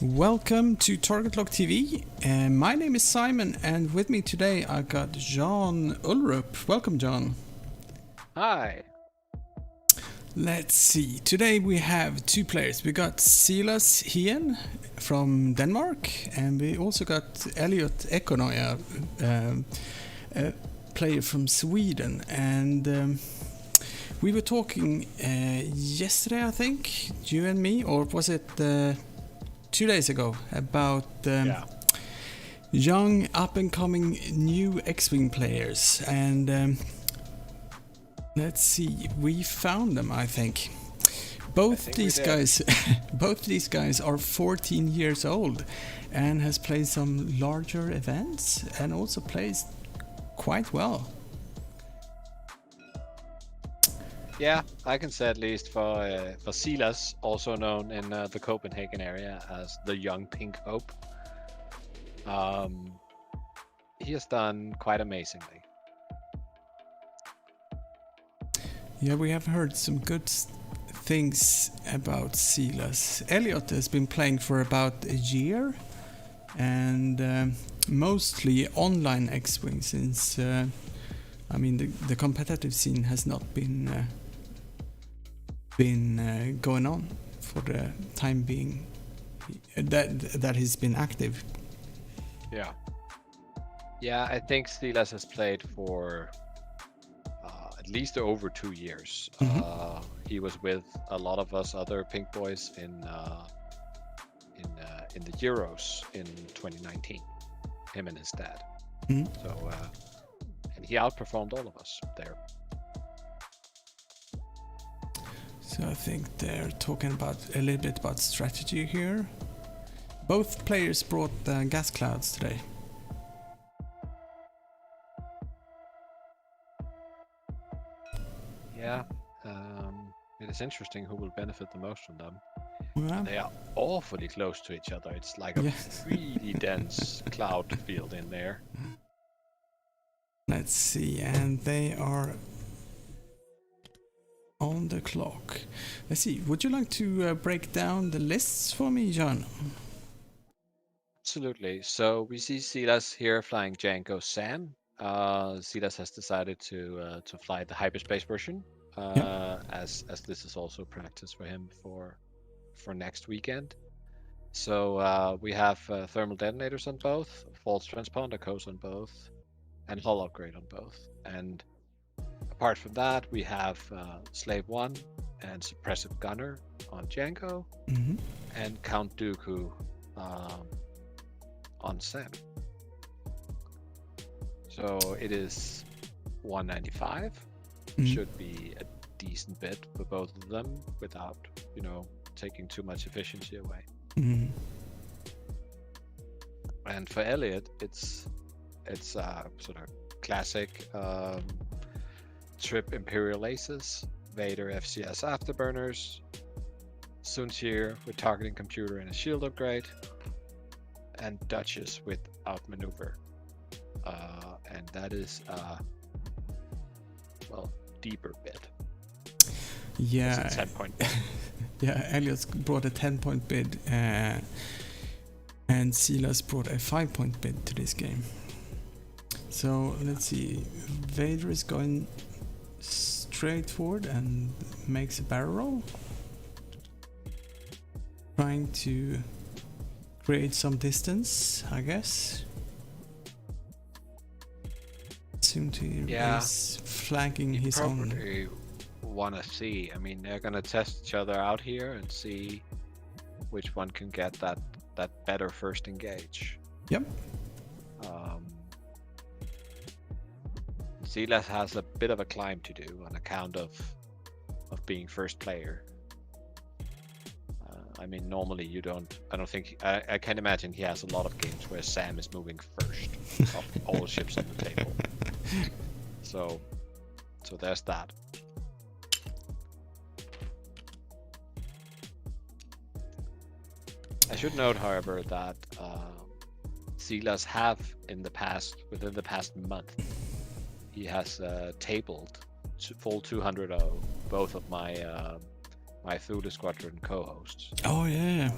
Welcome to TargetLockTV. My name is Simon, and with me today I got John Ullerup. Welcome, John. Hi. Let's see. Today we have two players. We got Silas Heien from Denmark, and we also got Elliot Ekonoja, a player from Sweden. And we were talking yesterday, I think, you and me, or was it 2 days ago, about young, up-and-coming new X-Wing players. And let's see, we found them, I think. Both these guys are 14 years old and has played some larger events and also plays quite well. Yeah, I can say at least for Silas, also known in the Copenhagen area as the Young Pink Hope. He has done quite amazingly. Yeah, we have heard some good things about Silas. Elliot has been playing for about a year, and mostly online X-Wing, since the competitive scene has not been going on for the time being that he's been active. Yeah, I think Silas has played for at least over 2 years. Mm-hmm. He was with a lot of us other Pink Boys in the Euros in 2019. Him and his dad. Mm-hmm. So and he outperformed all of us there. So I think they're talking about a little bit about strategy here. Both players brought gas clouds today. Yeah, it is interesting who will benefit the most from them. Yeah. They are awfully close to each other. It's like a really dense cloud field in there. Let's see, and they are on the clock. Let's see, would you like to break down the lists for me, John? Absolutely. So we see Silas here flying Django San. Silas has decided to fly the hyperspace version, as this is also practice for him for next weekend. So we have thermal detonators on both, false transponder codes on both, and hull upgrade on both. And apart from that, we have Slave 1 and Suppressive Gunner on Django, Mm-hmm. and Count Dooku on Sam. So it is 195. Mm-hmm. Should be a decent bit for both of them without, taking too much efficiency away. Mm-hmm. And for Elliot, it's sort of classic Trip Imperial Aces, Vader FCS Afterburners, Suntir with targeting computer and a shield upgrade, and Duchess with outmaneuver. And that is deeper bit. Yeah. It's a 10-point bid. Yeah, Elliot brought a 10-point bid, and Silas brought a 5-point bid to this game. So let's see, Vader is going straight forward and makes a barrel roll, trying to create some distance, I guess. Suntir is flagging his own. Want to see. I mean, they're gonna test each other out here and see which one can get that better first engage. Yep. Silas has a bit of a climb to do on account of being first player. Normally you don't. I don't think. I can't imagine he has a lot of games where Sam is moving first of all ships on the table. So there's that. I should note, however, that Silas have within the past month, he has tabled full 200-0 both of my my Thule Squadron co-hosts. Oh yeah.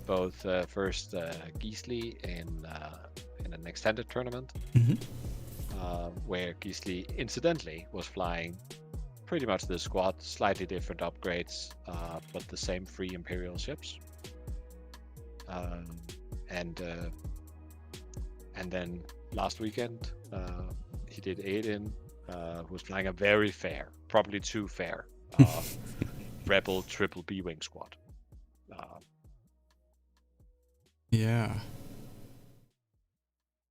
Both first Gisli in an extended tournament, where Gisli incidentally was flying pretty much the squad, slightly different upgrades, but the same 3 Imperial ships. And then last weekend he did Aiden, who was flying a very fair, probably too fair, Rebel triple B-wing squad. Yeah.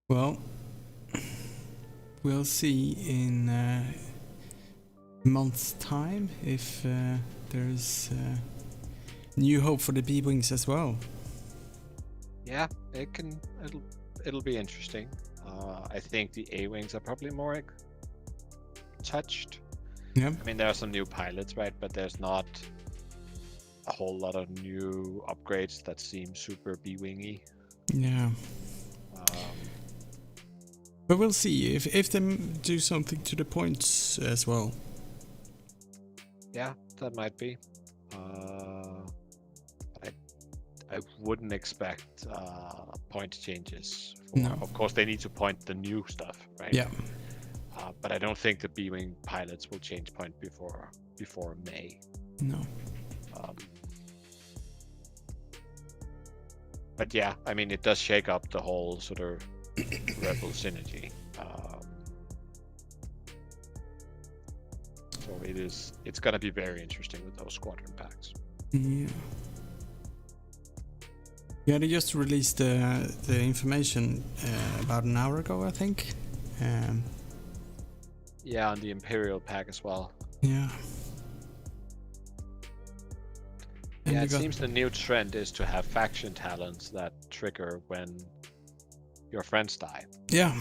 Well, we'll see in a month's time if there's new hope for the B-wings as well. Yeah, it'll be interesting. I think the A-wings are probably more touched. Yeah. I mean, there are some new pilots, right? But there's not a whole lot of new upgrades that seem super B-wingy. Yeah. But we'll see if they do something to the points as well. Yeah, that might be. I wouldn't expect point changes. No. Of course, they need to point the new stuff, right? Yeah. But I don't think the B-wing pilots will change point before May. No. But yeah, I mean, it does shake up the whole sort of Rebel synergy. So it's gonna be very interesting with those squadron packs. Yeah. Yeah, they just released the information about an hour ago, I think. Yeah, on the Imperial pack as well. Yeah. And Yeah, it seems the new trend is to have faction talents that trigger when your friends die. Yeah.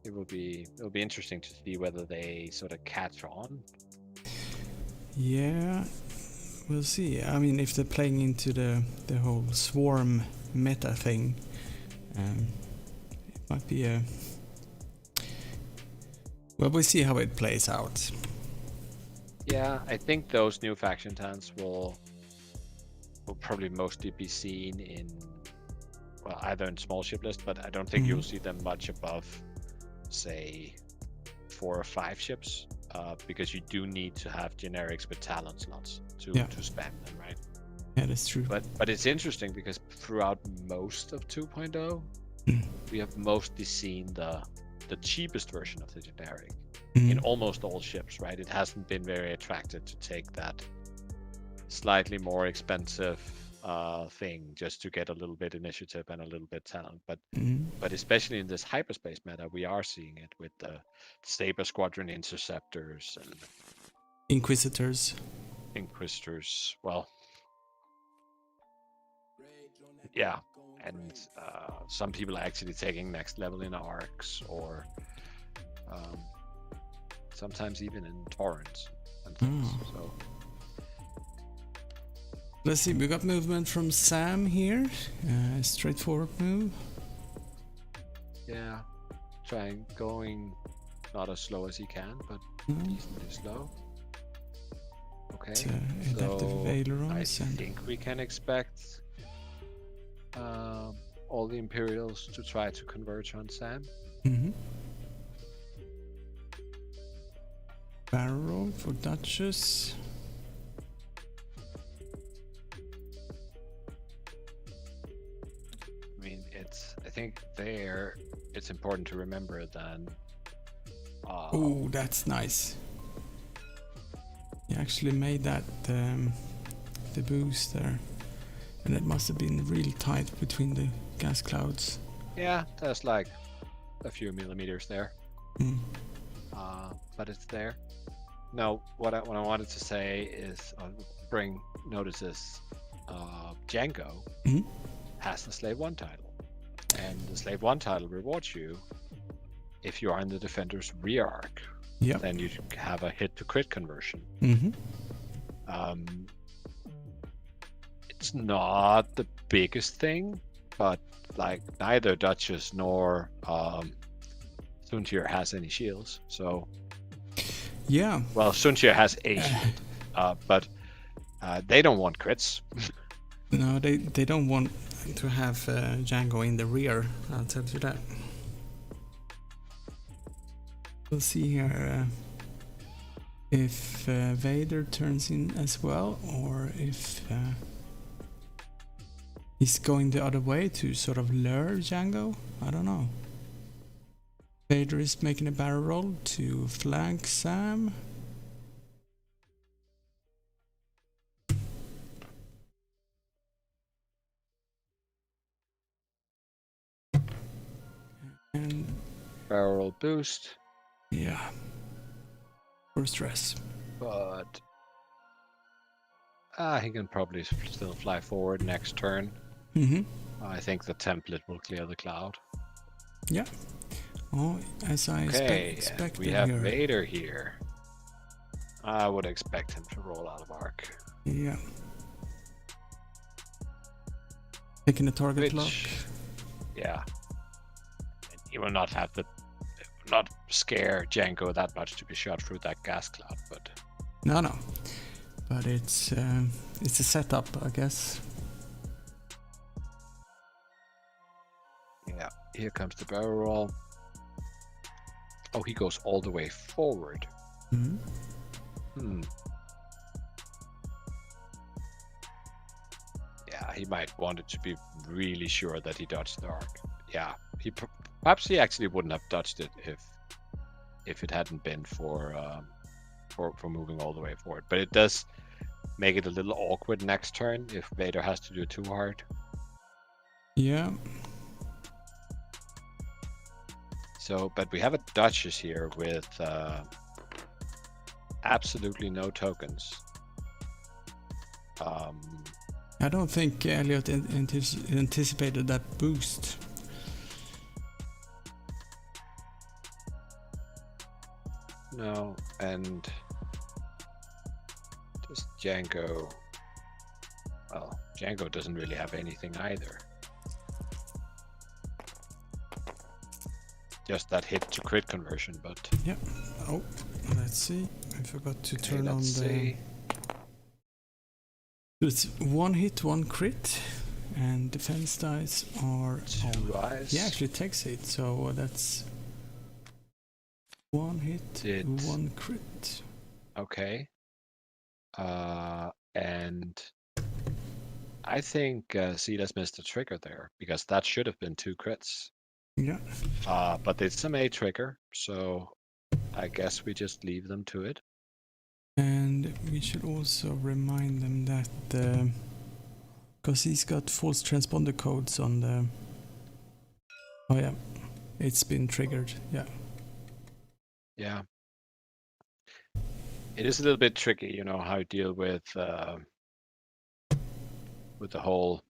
It'll be interesting to see whether they sort of catch on. Yeah. We'll see. I mean, if they're playing into the whole swarm meta thing, it might be a... Well, we'll see how it plays out. Yeah, I think those new faction talents will probably mostly be seen in, well, either in small ship list, but I don't think you'll see them much above, say, 4 or 5 ships. Because you do need to have generics with talent slots to spam them, right? Yeah, that's true. But it's interesting because throughout most of 2.0, we have mostly seen the cheapest version of the generic in almost all ships, right? It hasn't been very attractive to take that slightly more expensive thing just to get a little bit initiative and a little bit talent. But especially in this hyperspace meta, we are seeing it with the Saber Squadron Interceptors and Inquisitors. Well, yeah, and some people are actually taking next level in arcs, or sometimes even in torrents and things. So let's see, we got movement from Sam here. Straightforward move. Yeah, going not as slow as he can, but decently slow. Okay, Adaptive I think we can expect all the Imperials to try to converge on Sam. Barrel for Duchess. I mean, I think it's important to remember then. Oh, that's nice. He actually made that the boost there, and it must have been real tight between the gas clouds. Yeah, there's like a few millimeters there, but it's there. No, what I wanted to say is bring notices. Django has the Slave 1 title, and the Slave 1 title rewards you if you are in the Defender's rear arc. Yep. Then you have a hit to crit conversion. It's not the biggest thing, but like neither Duchess nor Thuntir has any shields, so Yeah. Well, Suntia has a shield, but they don't want crits. No, they don't want to have Django in the rear. I'll tell you that. We'll see here if Vader turns in as well, or if he's going the other way to sort of lure Django. I don't know. Vader is making a barrel roll to flank Sam. And Barrel boost. yeah, for stress. But he can probably still fly forward next turn. I think the template will clear the cloud. Yeah. Oh, as I expected we have here. Vader here. I would expect him to roll out of arc. Yeah. Taking a target lock. Yeah. He will not have not scare Django that much to be shot through that gas cloud, but No. But it's a setup, I guess. Yeah, here comes the barrel roll. Oh, he goes all the way forward. Yeah, he might want it to be really sure that he dodged the arc. Yeah, perhaps he actually wouldn't have dodged it if it hadn't been for moving all the way forward. But it does make it a little awkward next turn if Vader has to do it too hard. Yeah. So, but we have a Duchess here with absolutely no tokens. I don't think Elliot anticipated that boost. No, and just Django. Well, Django doesn't really have anything either. Just that hit to crit conversion, but... Yeah. Oh, let's see. I forgot to turn on the... It's one hit, one crit, and defense dice are... Two eyes. He actually takes it, so that's... One hit, one crit. Okay. And... I think Silas missed a trigger there, because that should have been 2 crits. Yeah. But it's a May trigger, so I guess we just leave them to it. And we should also remind them that because he's got false transponder codes on the... Oh yeah, it's been triggered, yeah. Yeah. It is a little bit tricky, you know, how you deal with the whole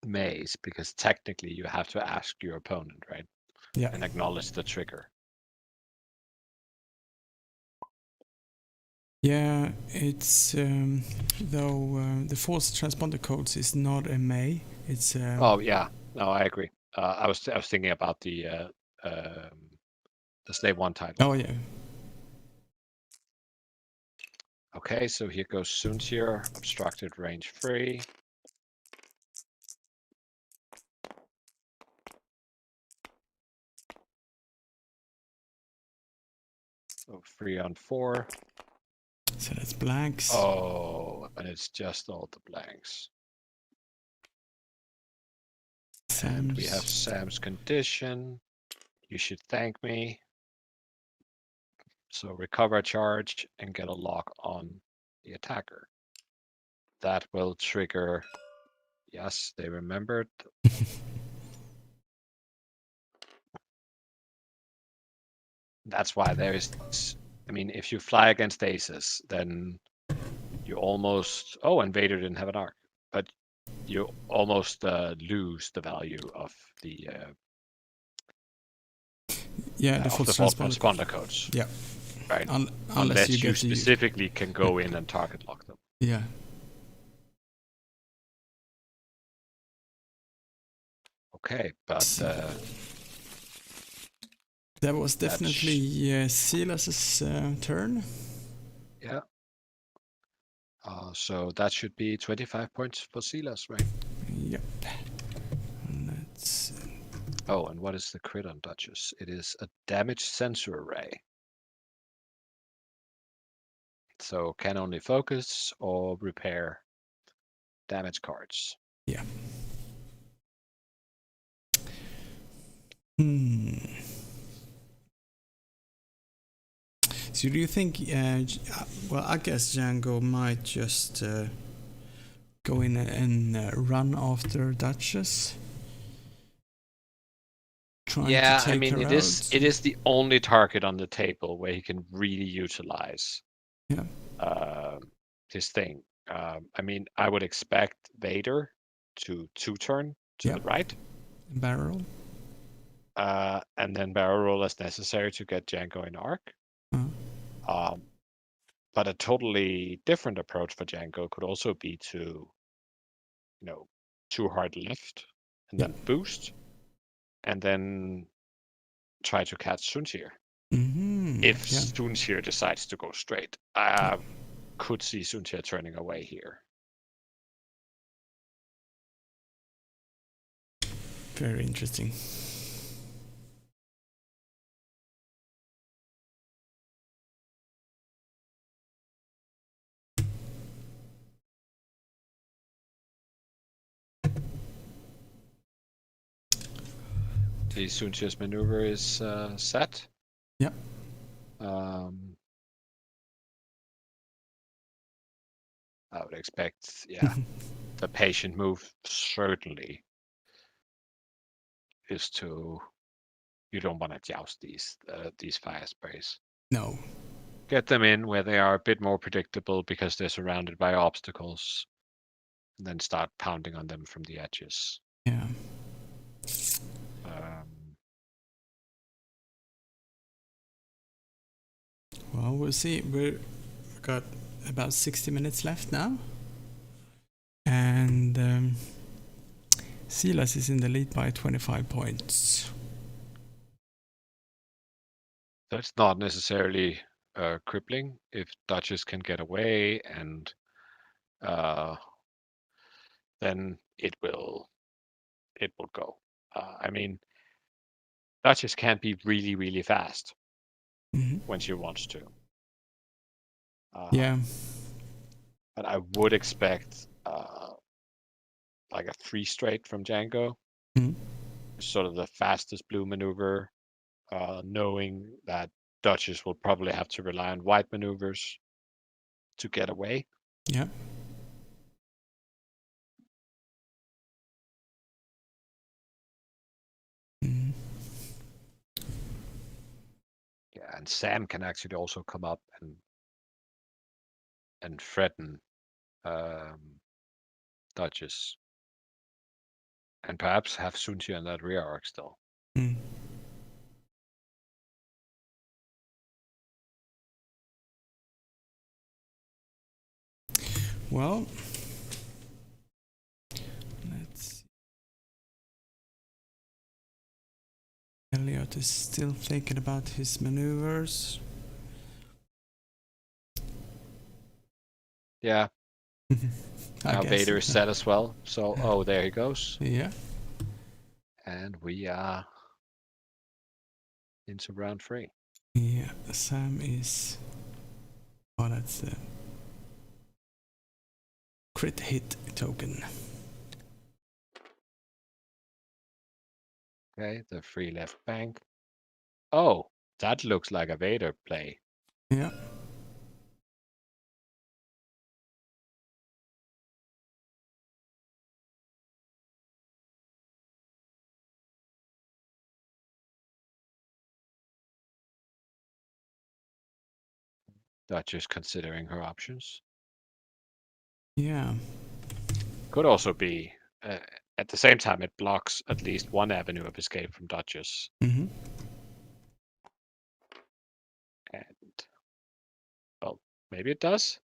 maze, because technically you have to ask your opponent, right? Yeah. And acknowledge the trigger. Yeah, it's though the false transponder codes is not a May. It's oh yeah, no, I agree. I was thinking about the Slave 1 title. Oh yeah. Okay, so here goes Soontier, obstructed range free. So 3 on 4. So that's blanks. Oh, and it's just all the blanks. And we have Sam's condition. You should thank me. So recover a charge and get a lock on the attacker. That will trigger. Yes, they remembered. That's why there is. I mean, if you fly against aces, then you almost. Oh, and Vader didn't have an arc, but you almost lose the value of the. Yeah, the false transponder codes. Yeah. Right. Unless you specifically can go in and target lock them. Yeah. Okay, but That was definitely Silas's turn. Yeah. So that should be 25 points for Silas, right? Yep. Let's. Oh, and what is the crit on Duchess? It is a damage sensor array. So can only focus or repair damage cards. Yeah. So do you think? Well, I guess Django might just go in and run after Duchess. Trying to take her it out. is the only target on the table where he can really utilize his thing. I mean, I would expect Vader to two-turn to the right. Barrel. And then barrel roll as necessary to get Django in arc. But a totally different approach for Django could also be to, two hard left and then boost, and then try to catch Sunshir. If Sunshir decides to go straight, I could see Sunshir turning away here. Very interesting. The Sunshir's maneuver is set. Yep. I would expect, the patient move certainly is to, you don't want to joust these fire sprays. No. Get them in where they are a bit more predictable because they're surrounded by obstacles, and then start pounding on them from the edges. Yeah. Well, we'll see. We've got about 60 minutes left now. And Silas is in the lead by 25 points. So it's not necessarily crippling if Duchess can get away, and then it will go. I mean, Duchess can be really, really fast when she wants to. Yeah. But I would expect like a 3 straight from Django. Sort of the fastest blue maneuver, knowing that Duchess will probably have to rely on white maneuvers to get away. Yeah. Yeah, and Sam can actually also come up and threaten Duchess, and perhaps have Sunchi on that rear arc still. Well, let's see. Elliot is still thinking about his maneuvers. Yeah. Now Vader is set as well. So, there he goes. Yeah. And we are into round 3. Yeah, Sam is. Oh, that's a crit hit token. Okay, the free left bank. Oh, that looks like a Vader play. Yeah. Duchess considering her options. Yeah. Could also be, at the same time, it blocks at least one avenue of escape from Duchess. And, well, maybe it does.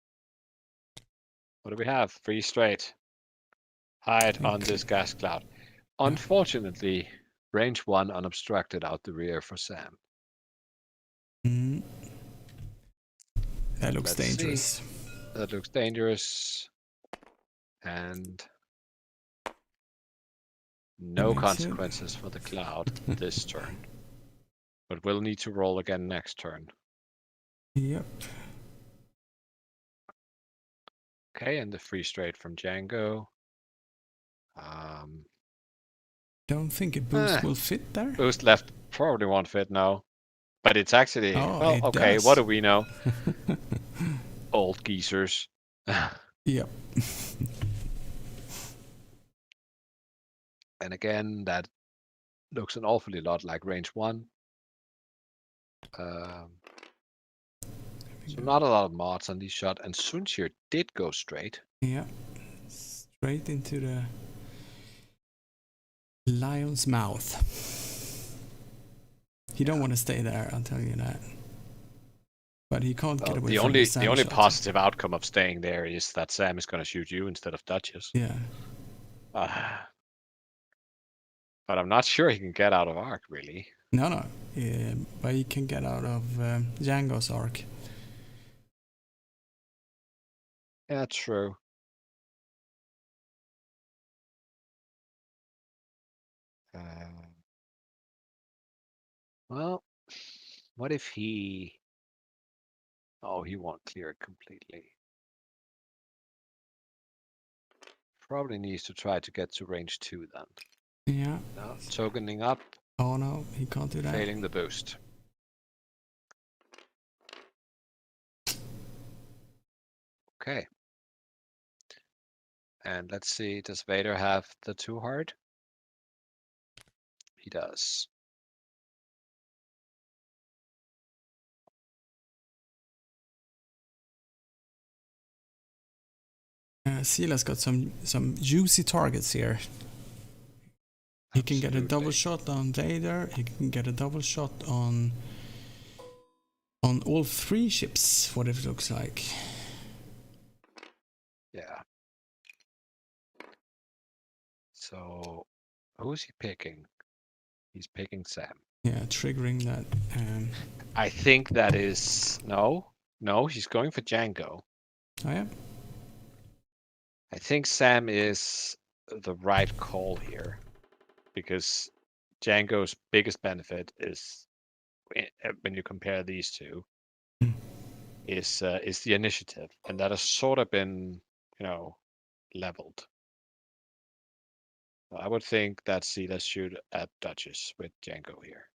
What do we have? 3 straight. Hide on this gas cloud. Unfortunately, range 1 unobstructed out the rear for Sam. Mm. That looks Let's dangerous. See. That looks dangerous. And no consequences for the cloud this turn. But we'll need to roll again next turn. Yep. Okay, and the free straight from Django. Don't think a boost will fit there. Boost left probably won't fit now. But it's actually, well, it okay, does. what do we know? Old geezers. Yep. And again, that looks an awfully lot like range 1. So not a lot of mods on this shot, and Sunshir did go straight. Yeah, straight into the lion's mouth. He don't want to stay there, I'll tell you that. But he can't get away from the only shot. positive outcome of staying there is that Sam is going to shoot you instead of Duchess. Yeah. But I'm not sure he can get out of arc, really. No. Yeah, but he can get out of Django's arc. Yeah, true. Well, what if he... Oh, he won't clear it completely. Probably needs to try to get to range 2 then. Yeah. No, tokening up. Oh no, he can't do that. Failing the boost. Okay. And let's see, does Vader have the 2 hard? He does. Silas got some juicy targets here. He can get a double shot on Vader. He can get a double shot on all 3 ships, what it looks like. Yeah. So, who's he picking? He's picking Sam. Yeah, triggering that. I think that is... No, he's going for Django. Oh yeah? I think Sam is the right call here. Because Django's biggest benefit is, when you compare these two, is the initiative. And that has sort of been, leveled. I would think that Silas shoot at Duchess with Django here.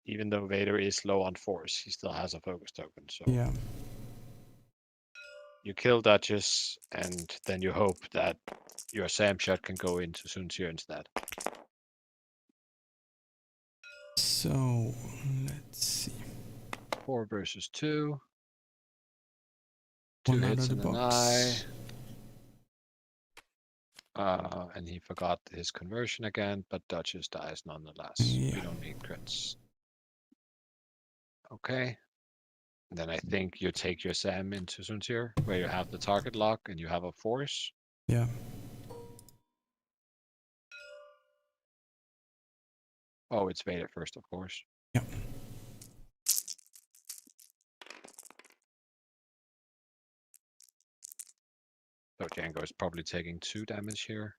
Even though Vader is low on force, he still has a focus token. So yeah, you kill Duchess, and then you hope that your Sam shot can go into Sunshir instead. So let's see. 4 versus 2. 1 2 out hits of the and an box. eye. And he forgot his conversion again, but Duchess dies nonetheless. Yeah. We don't need crits. Okay. Then I think you take your Sam into Sunshir, where you have the target lock and you have a force. Yeah. Oh, it's Vader first, of course. Yeah. So Django is probably taking 2 damage here.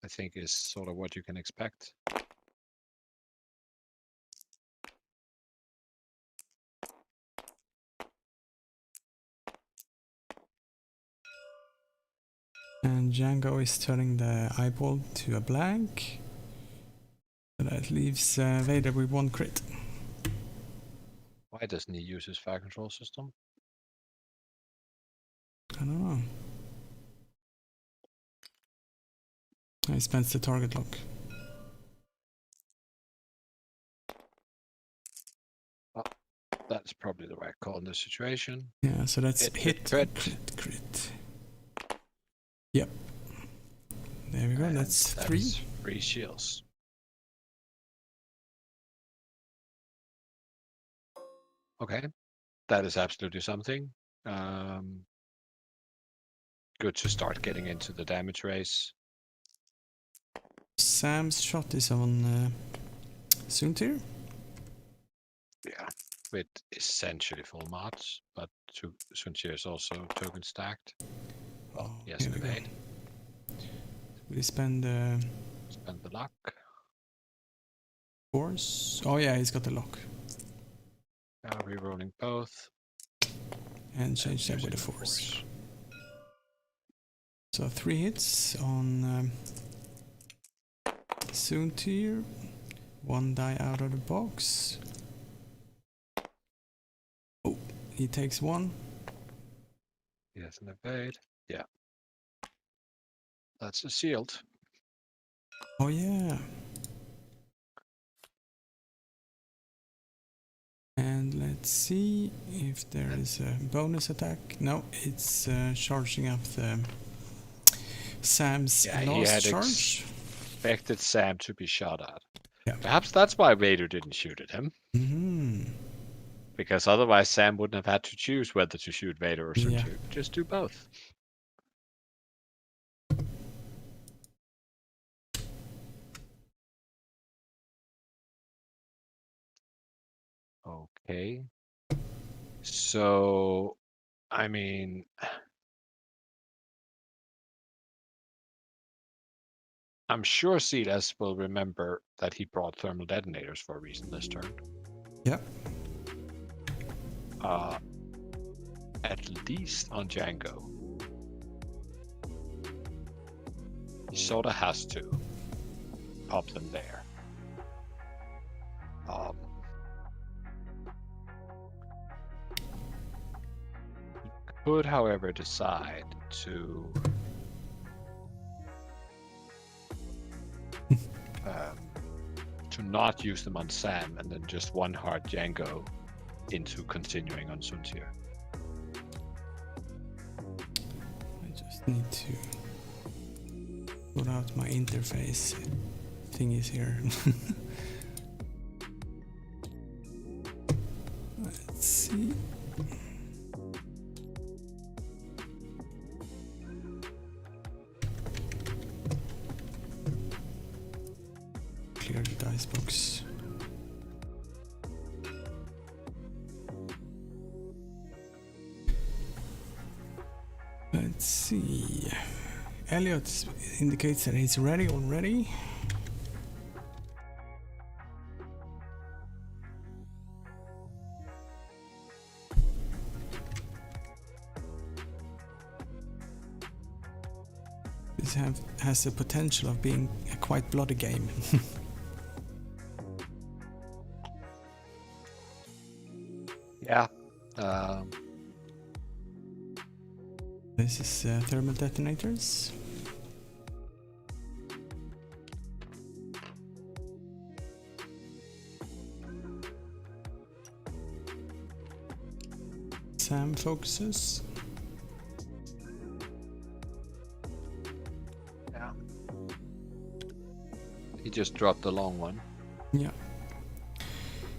I think is sort of what you can expect. And Django is turning the eyeball to a blank. So that leaves Vader with 1 crit. Why doesn't he use his fire control system? I don't know. He spends the target lock. That's probably the right call in this situation. Yeah, so that's hit, crit. Crit. Yep. There we go, And that's 3. 3 shields. Okay, that is absolutely something. good to start getting into the damage race. Sam's shot is on soon tier. Yeah, with essentially full mods, but Suntier is also token stacked. Oh, yes, here we go. evade. We spend Spend the luck. force. Oh yeah, he's got the lock. Now rerolling both. And change that with the force. So 3 hits on soon tier. 1 die out of the box. Oh, he takes 1. He has an evade. Yeah. That's a shield. Oh yeah. And let's see if there is a bonus attack. No, it's charging up the Sam's last charge. Expected Sam to be shot at. Yeah. Perhaps that's why Vader didn't shoot at him. Mm-hmm. Because otherwise Sam wouldn't have had to choose whether to shoot Vader or Sun Tzu. Just do both. Okay. So, I mean, I'm sure Silas will remember that he brought thermal detonators for a reason this turn. Yeah. At least on Django. He sorta has to pop them there. He could, however, decide to not use them on Sam and then just one hard Django into continuing on Suntier. I just need to put out my interface thingies here. Let's see. Clear the dice box. Let's see. Elliot indicates that he's ready already. This has the potential of being a quite bloody game. Yeah. This is thermal detonators. Sam focuses. Yeah. He just dropped the long one. Yeah.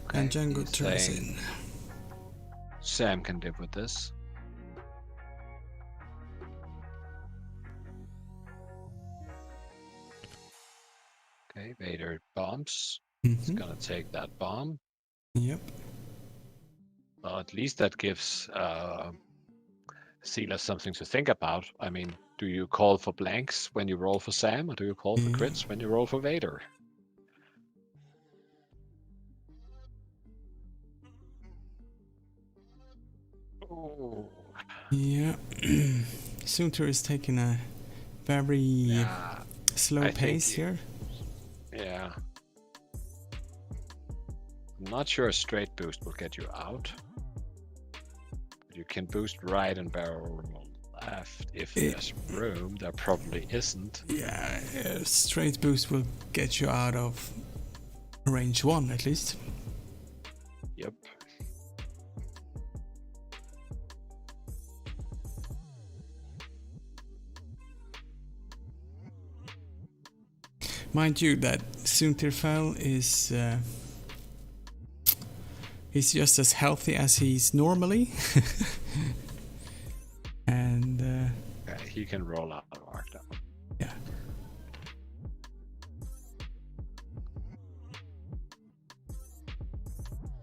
Okay, and Django turns in. Sam can live with this. Okay, Vader bombs. He's gonna take that bomb. Yep. Well, at least that gives Silas something to think about. I mean, do you call for blanks when you roll for Sam, or do you call for crits when you roll for Vader? Oh. Yeah. Sunter is taking a very slow pace here. Yeah. I'm not sure a straight boost will get you out. But you can boost right and barrel left if there's room. There probably isn't. Yeah, a straight boost will get you out of range 1 at least. Yep. Mind you that Sunterfell is he's just as healthy as he's normally. And he can roll out of Markdown. Yeah.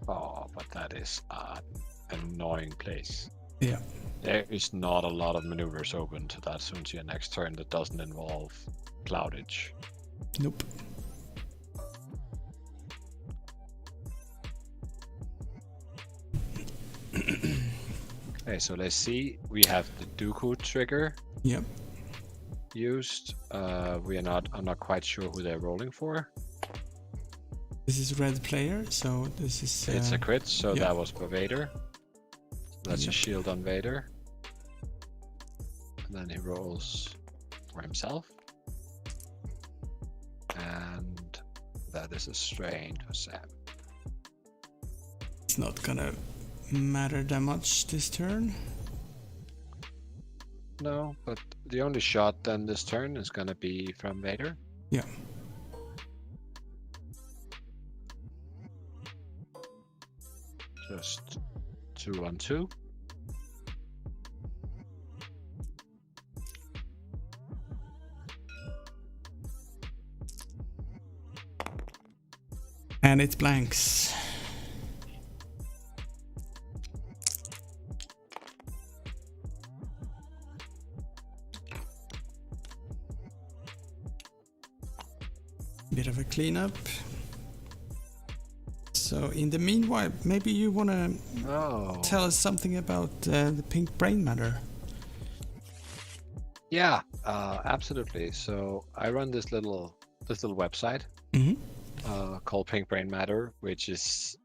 Oh, but that is an annoying place. Yeah. There is not a lot of maneuvers open to that soon to your next turn that doesn't involve cloudage. Nope. Okay, so let's see. We have the Dooku trigger. Yep. Used. I'm not quite sure who they're rolling for. This is red player, so this is. It's a crit, so yeah. that was for Vader. That's a shield on Vader. And then he rolls for himself. And that is a strain for Sam. It's not gonna matter that much this turn. No, but the only shot then this turn is gonna be from Vader. Yeah. Just 2-on-2. And it blanks. Bit of a cleanup. So in the meanwhile, maybe you want to tell us something about the pink brain matter. Yeah, absolutely. So I run this little website called Pink Brain Matter, which is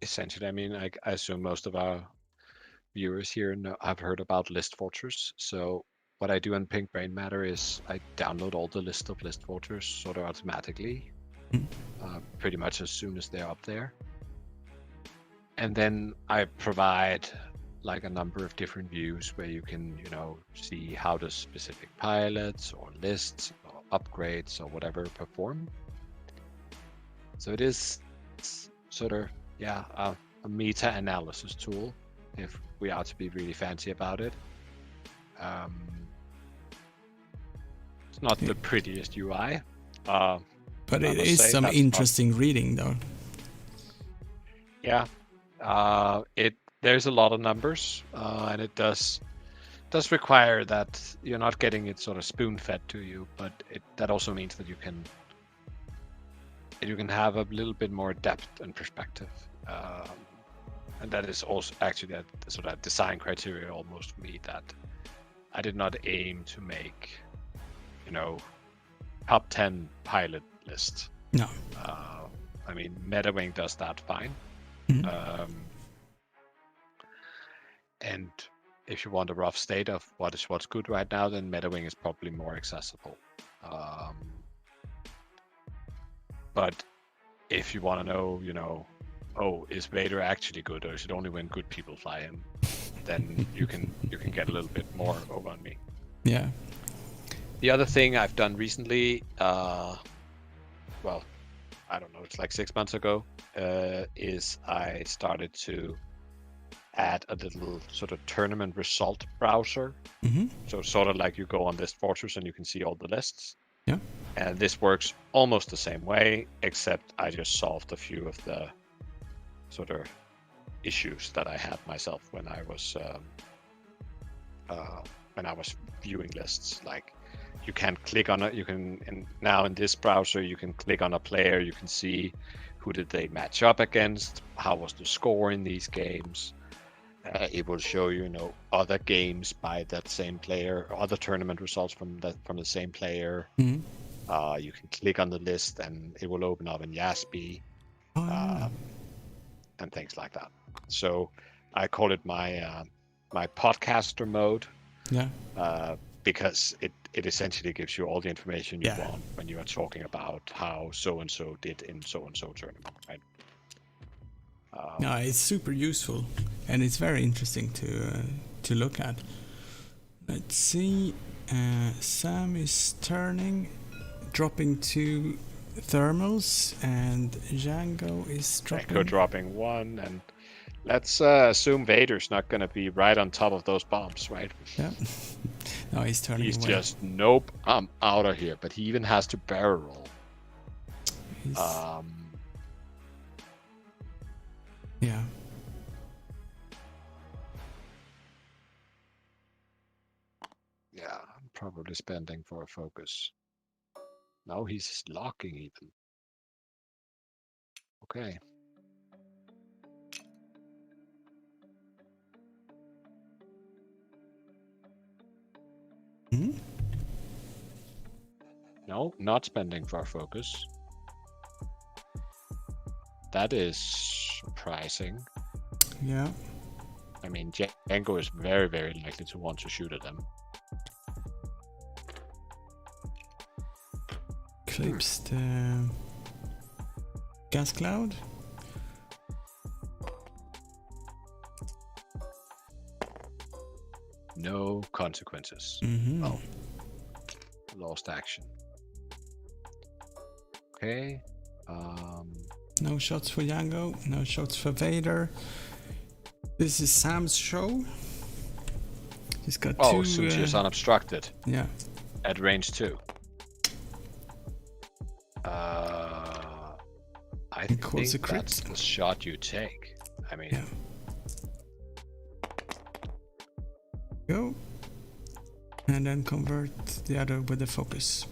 essentially, I mean, I assume most of our viewers here have heard about list vultures. So what I do on Pink Brain Matter is I download all the list of list vultures sort of automatically, pretty much as soon as they're up there. And then I provide like a number of different views where you can, see how the specific pilots or lists or upgrades or whatever perform. So it is sort of, a meta-analysis tool, if we are to be really fancy about it. It's not the prettiest UI. But it is some interesting reading, though. Yeah. There's a lot of numbers, and it does require that you're not getting it sort of spoon-fed to you, but that also means that you can have a little bit more depth and perspective, and that is also actually that sort of design criteria almost for me, that I did not aim to make top 10 pilot list. No. I mean, MetaWing does that fine. And if you want a rough state of what's good right now, then MetaWing is probably more accessible. But if you want to know, is Vader actually good, or is it only when good people fly him? Then you can get a little bit more over on me. Yeah. The other thing I've done recently, I don't know, it's like 6 months ago, is I started to add a little sort of tournament result browser. So sort of like you go on List Fortress and you can see all the lists. Yeah. And this works almost the same way, except I just solved a few of the sort of issues that I had myself when I was viewing lists. Like, you can't click on it. Now in this browser, you can click on a player. You can see who did they match up against, how was the score in these games. It will show other games by that same player, other tournament results from the same player. You can click on the list and it will open up in Yaspi, and things like that. So I call it my podcaster mode. Yeah. Because it essentially gives you all the information you want when you are talking about how so-and-so did in so-and-so tournament, right? No, it's super useful, and it's very interesting to look at. Let's see. Sam is dropping 2 thermals, and Django is dropping... Echo dropping 1, and Let's assume Vader's not gonna be right on top of those bombs, right? Yeah. No, he's turning He's away. just, nope, I'm out of here. But he even has to barrel roll. Yeah. Yeah, I'm probably spending for a focus. No, he's locking even. Okay. Hmm? No, not spending for a focus. That is surprising. Yeah. I mean, Django is very, very likely to want to shoot at them. Clips the gas cloud. No consequences. Mm-hmm. Oh. Lost action. Okay. No shots for Django. No shots for Vader. This is Sam's show. He's got two. Oh, Sushi is unobstructed. Yeah. At range 2. I think that's the shot you take. I mean, yeah. Go. And then convert the other with the focus.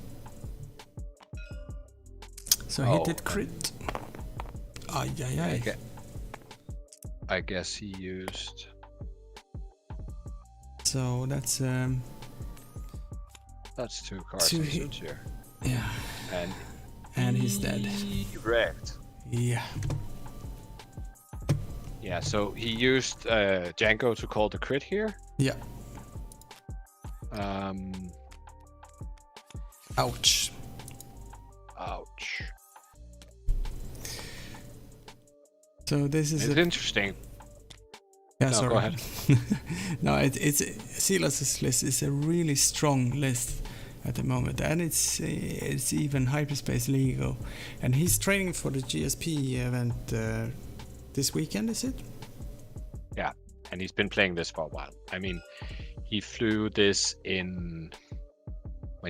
So he did crit. Ay, ay, ay. I guess he used. So that's 2 cards two here. Yeah. And he's dead. Wrecked. Yeah. Yeah, so he used Django to call the crit here. Yeah. Ouch. Ouch. So this is interesting. Yeah, no, sorry. Go ahead. No, it's Silas's list is a really strong list at the moment, and it's even hyperspace legal, and he's training for the GSP event this weekend, is it? Yeah, and he's been playing this for a while. I mean, he flew this when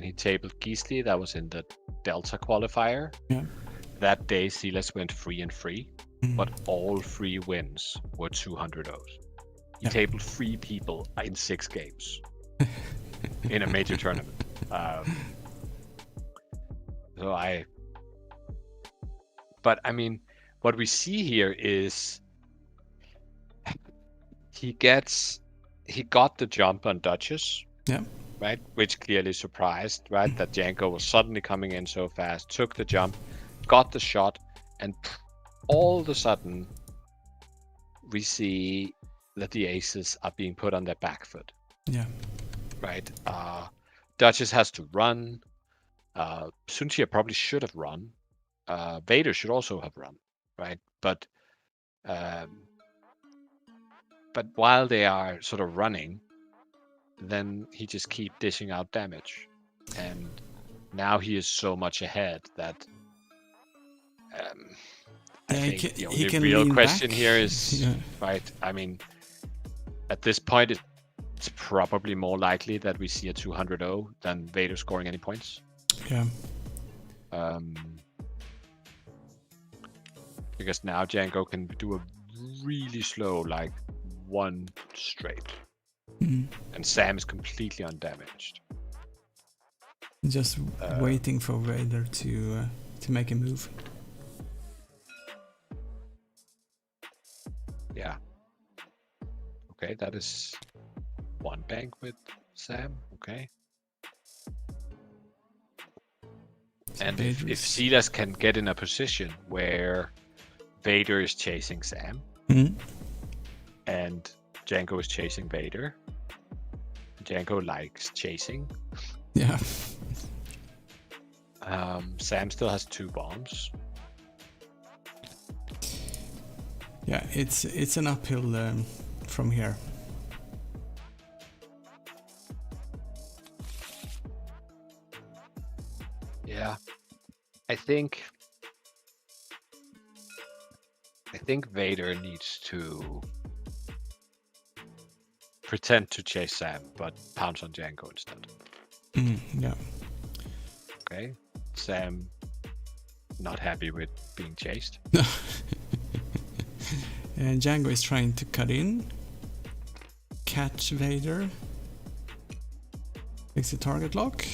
he tabled Gisli. That was in the Delta qualifier. Yeah. That day, Silas went 3-3, but all 3 wins were 200 O's. He tabled 3 people in 6 games in a major tournament. But I mean, what we see here is he got the jump on Duchess. Yeah. Right, which clearly surprised, right, that Django was suddenly coming in so fast, took the jump, got the shot, and all of a sudden we see that the aces are being put on their back foot. Yeah. Right. Duchess has to run. Suntia probably should have run. Vader should also have run. Right. But while they are sort of running, then he just keep dishing out damage. And now he is so much ahead that I think the only real question here is, right, I mean, at this point, it's probably more likely that we see a 200-0 than Vader scoring any points. Yeah. Because now Django can do a really slow, like, 1 straight. And Sam is completely undamaged. Just waiting for Vader to make a move. Yeah. Okay, that is 1 bank with Sam. Okay. And if Silas can get in a position where Vader is chasing Sam and Django is chasing Vader, Django likes chasing. Yeah. Sam still has 2 bombs. Yeah, it's an uphill from here. Yeah, I think I think Vader needs to pretend to chase Sam, but pounce on Django instead. Yeah. Okay. Sam not happy with being chased. And Django is trying to cut in, catch Vader, fix the target lock.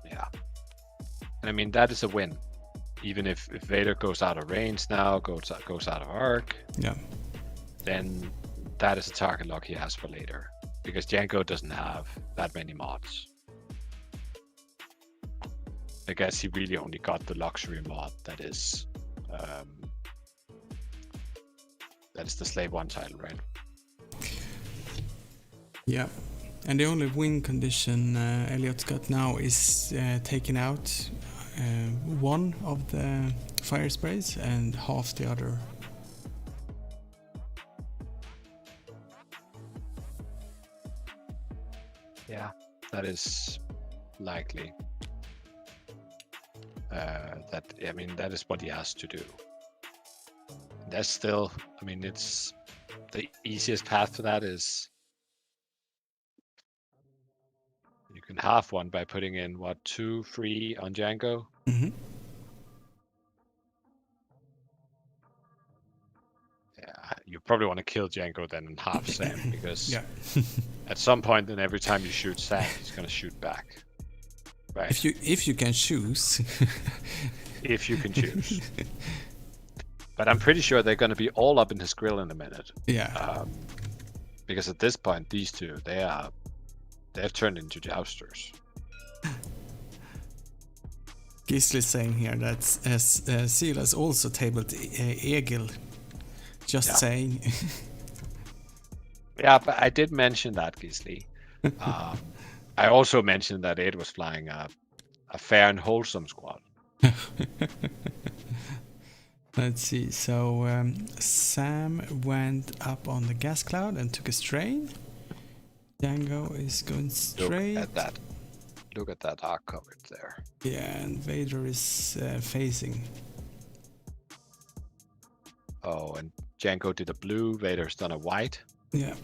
Yeah. And I mean, that is a win. Even if Vader goes out of range now, goes out of arc, Yeah. then that is a target lock he has for later. Because Django doesn't have that many mods. I guess he really only got the luxury mod that is the Slave 1 title, right? Yeah. And the only win condition Elliot's got now is taking out one of the fire sprays and half the other. Yeah, that is likely. That is what he has to do. That's still, I mean, it's the easiest path to that is you can half one by putting in 2 free on Django. Mm-hmm. Yeah, you probably want to kill Django then and half Sam because Yeah. at some point then every time you shoot Sam, he's gonna shoot back. Right. If you can choose. If you can choose. But I'm pretty sure they're gonna be all up in his grill in a minute. Yeah. Because at this point, these two, they've turned into jousters. Gisli saying here that Silas also tabled Egil. Just saying. Yeah, but I did mention that, Gisli. I also mentioned that Ed was flying a fair and wholesome squad. Let's see. So Sam went up on the gas cloud and took a strain. Django is going straight. Look at that arc coverage there. Yeah, and Vader is phasing. Oh, and Django did a blue, Vader's done a white. Yeah.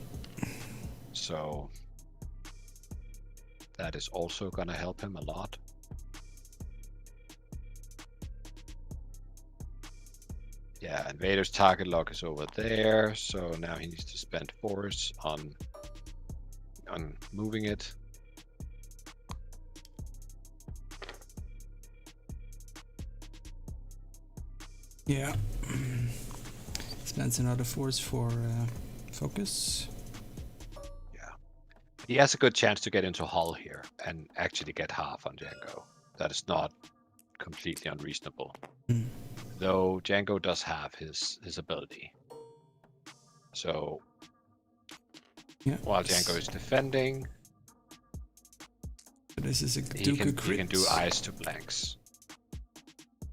So that is also gonna help him a lot. Yeah, and Vader's target lock is over there, so now he needs to spend force on moving it. Yeah. Spends another force for focus. Yeah. He has a good chance to get into hull here and actually get half on Django. That is not completely unreasonable. Though Django does have his ability. So while Django is defending, this is a he can do eyes to blanks.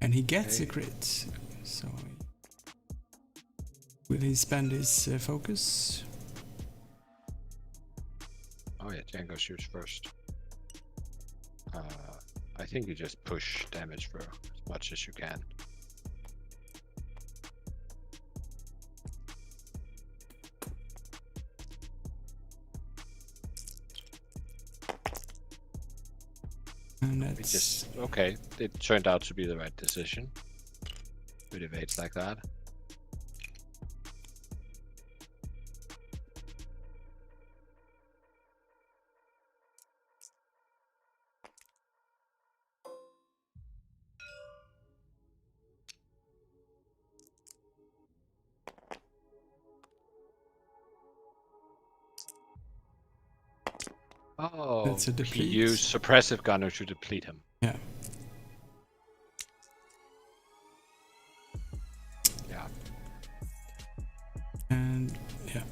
And he gets a crit. So will he spend his focus? Oh yeah, Django shoots first. I think you just push damage for as much as you can. And that's okay. It turned out to be the right decision. It evades like that. Oh, that's a deplete. He used suppressive gunner to deplete him. Yeah. Yeah. And yeah.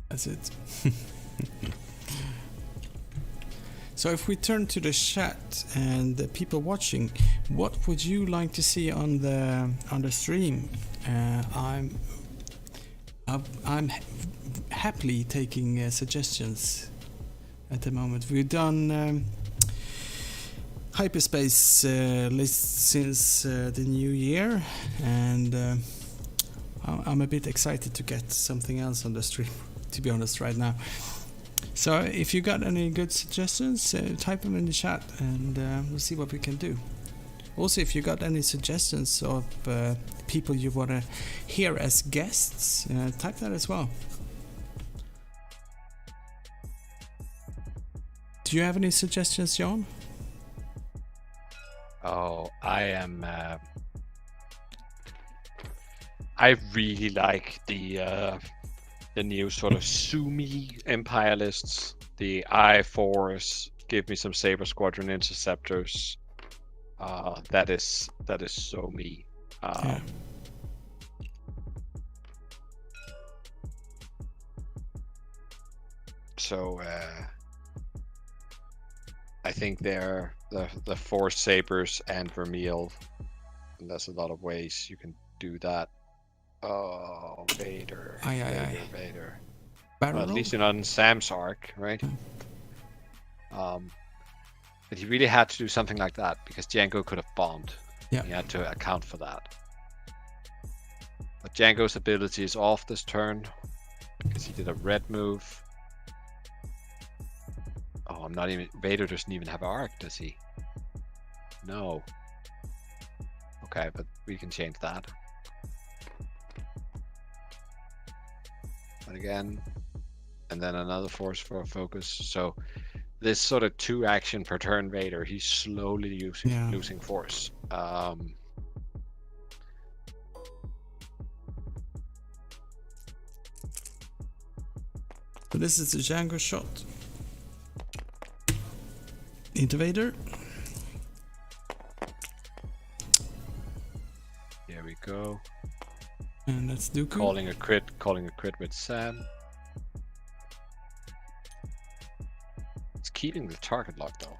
That's it. So if we turn to the chat and the people watching, what would you like to see on the stream? I'm happily taking suggestions at the moment. We've done hyperspace lists since the new year, and I'm a bit excited to get something else on the stream, to be honest, right now. So if you got any good suggestions, type them in the chat, and we'll see what we can do. Also, if you got any suggestions of people you want to hear as guests, type that as well. Do you have any suggestions, Jan? Oh, I am. I really like the new sort of Sumi Empire lists. The I-4s, give me some Saber Squadron interceptors. That is so me. Yeah. So I think they're the 4 Sabers and Vermeil. And there's a lot of ways you can do that. Oh, Vader. Vader. Well, at least you're not in Sam's arc, right? But he really had to do something like that because Django could have bombed. Yeah. He had to account for that. But Django's ability is off this turn because he did a red move. Oh, I'm not even. Vader doesn't even have arc, does he? No. Okay, but we can change that. But again, and then another force for a focus. So this sort of 2 action per turn Vader, he's slowly losing force. So this is the Django shot. Into Vader. Here we go. And that's Dooku. Calling a crit with Sam. It's keeping the target lock though.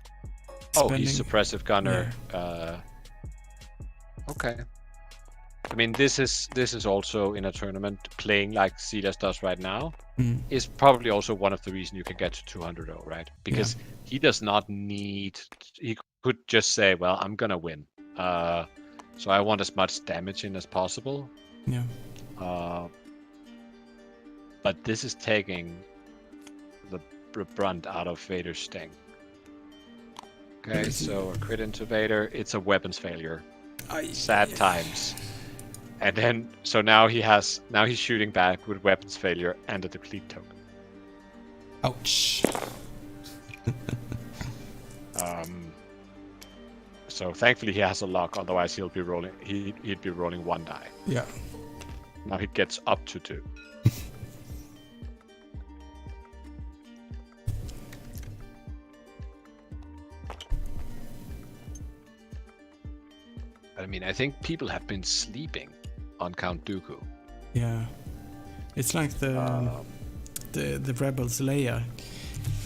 Oh, he's suppressive gunner. Yeah. Okay. I mean, this is also in a tournament playing like Silas does right now. Is probably also one of the reasons you can get to 200-0, right? Because he does not need. He could just say, "Well, I'm gonna win, so I want as much damage in as possible." Yeah. But this is taking the brunt out of Vader's sting. Okay, so a crit into Vader. It's a weapons failure. Sad times. And then, so now he's shooting back with weapons failure and a deplete token. Ouch. So thankfully he has a lock, otherwise he'd be rolling 1 die. Yeah. Now he gets up to 2. I mean, I think people have been sleeping on Count Dooku. Yeah, it's like the Rebels Leia.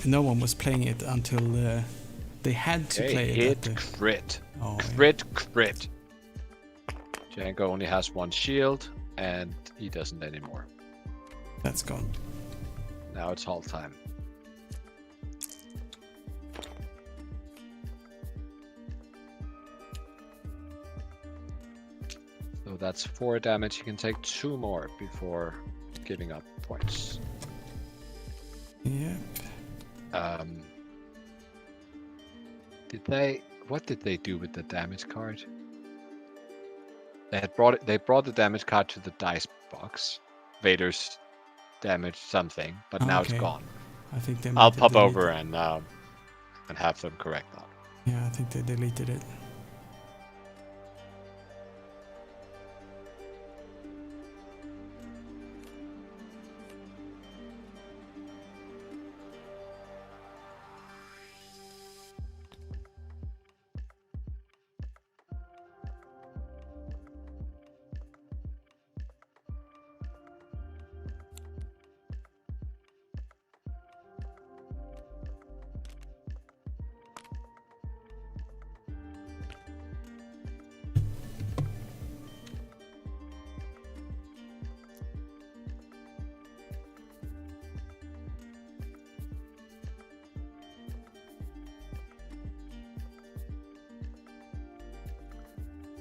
No one was playing it until they had to play it. Crit. Oh, crit. Django only has 1 shield, and he doesn't anymore. That's gone. Now it's halt time. So that's 4 damage. You can take 2 more before giving up points. Yep. What did they do with the damage card? They brought the damage card to the dice box. Vader's damage something, but now it's gone. I think they. I'll pop over and have them correct that. Yeah, I think they deleted it.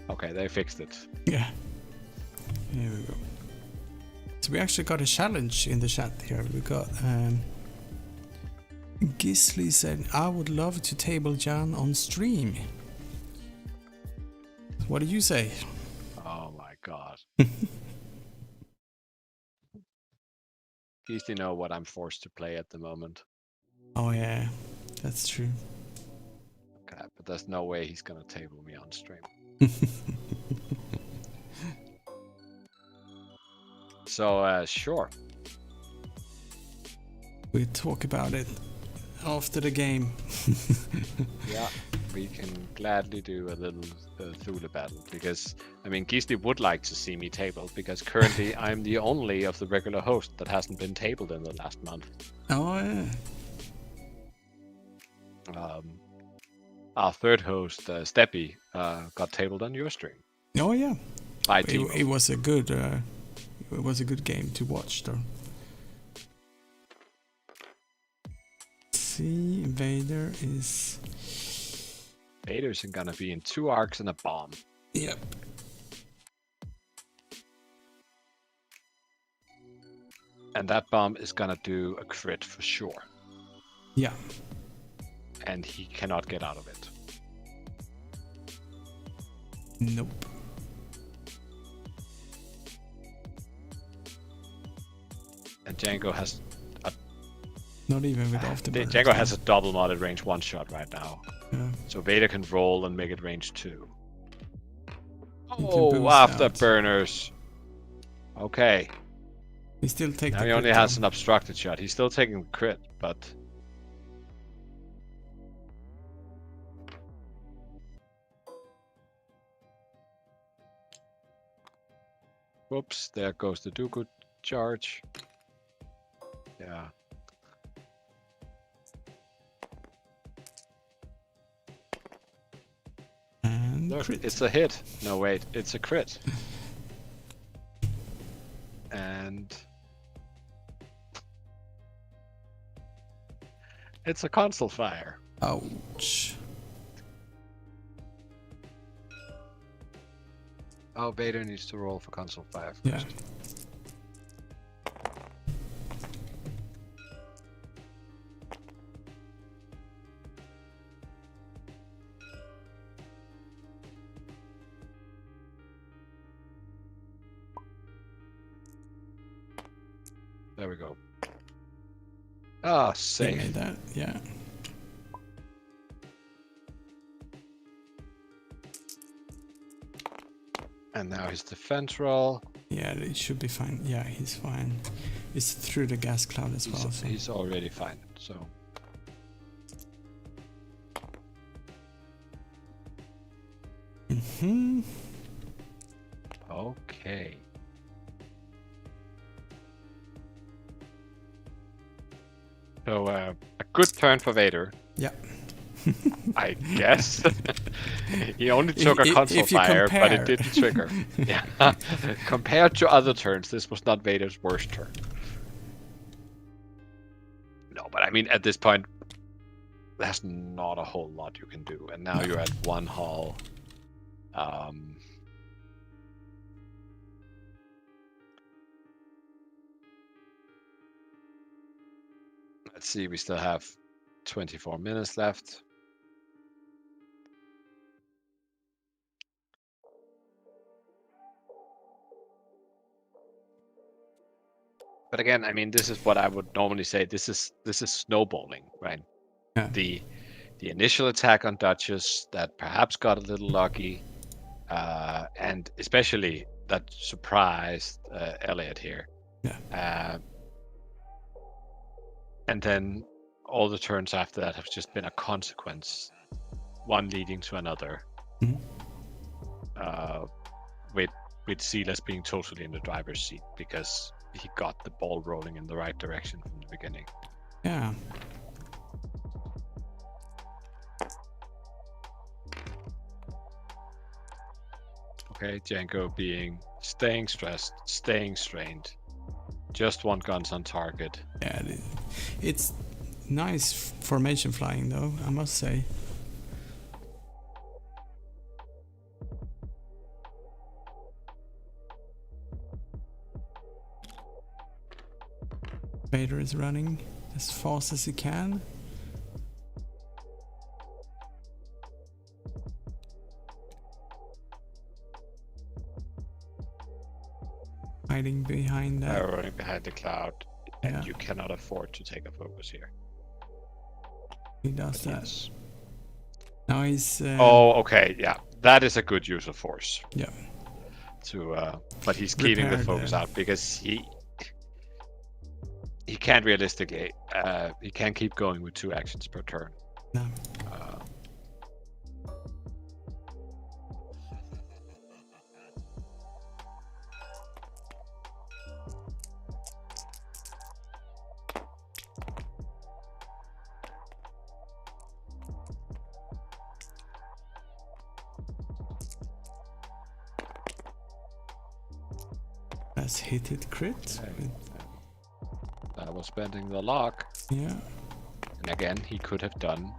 Okay, they fixed it. Yeah. Here we go. So we actually got a challenge in the chat here. We got Gisley said, I would love to table Jan on stream. What do you say? Oh my god. Please, you know what I'm forced to play at the moment. Oh yeah, that's true. Okay, but there's no way he's gonna table me on stream. So, sure. We talk about it after the game. Yeah, we can gladly do a little Thule battle, because, I mean, Gisli would like to see me tabled, because currently I'm the only of the regular host that hasn't been tabled in the last month. Oh yeah. Our third host, Steppy, got tabled on your stream. Oh yeah. By It was a good game to watch though. See, Vader is... Vader's gonna be in 2 arcs and a bomb. Yep. And that bomb is gonna do a crit for sure. Yeah. And he cannot get out of it. Nope. And Django has Not even with afterburner. Django has a double modded range 1 shot right now. Yeah. So Vader can roll and make it range 2. He can Oh, boost afterburners. Okay. He still takes Now the he only crit has down. an obstructed shot. He's still taking crit, but... Whoops, there goes the Dooku charge. Yeah. And Look, crit. it's a hit. No, wait, it's a crit. And... it's a console fire. Ouch. Oh, Vader needs to roll for console fire first. Yeah. There we go. Ah, He safe. made that, yeah. And now his defense roll. Yeah, it should be fine. Yeah, he's fine. It's through the gas cloud as well. So. He's already fine, so... Mm-hmm. Okay. So, a good turn for Vader, Yeah. I guess. He only took a If console you fire, but it compare. didn't trigger. Yeah. Compared to other turns, this was not Vader's worst turn. No, but I mean, at this point, there's not a whole lot you can do. And now you're at 1 hull. Let's see, we still have 24 minutes left. But again, I mean, this is what I would normally say. This is snowballing, right? Yeah. The initial attack on Duchess that perhaps got a little lucky, and especially that surprised Elliot here. Yeah. And then all the turns after that have just been a consequence, one leading to another. Mhm. With Silas being totally in the driver's seat because he got the ball rolling in the right direction from the beginning. Yeah. Okay, Django staying stressed, staying strained. Just want guns on target. Yeah. It's nice formation flying though, I must say. Vader is running as fast as he can. Hiding behind that. Running behind the cloud, Yeah. and you cannot afford to take a focus here. He does that. Now he's... oh, okay, yeah. That is a good use of force. Yeah. But he's keeping the Repair focus out because he can't realistically, he can't keep going with 2 actions per turn. No. That's hit it crit. Okay. That was bending the lock. Yeah. And again, he could have done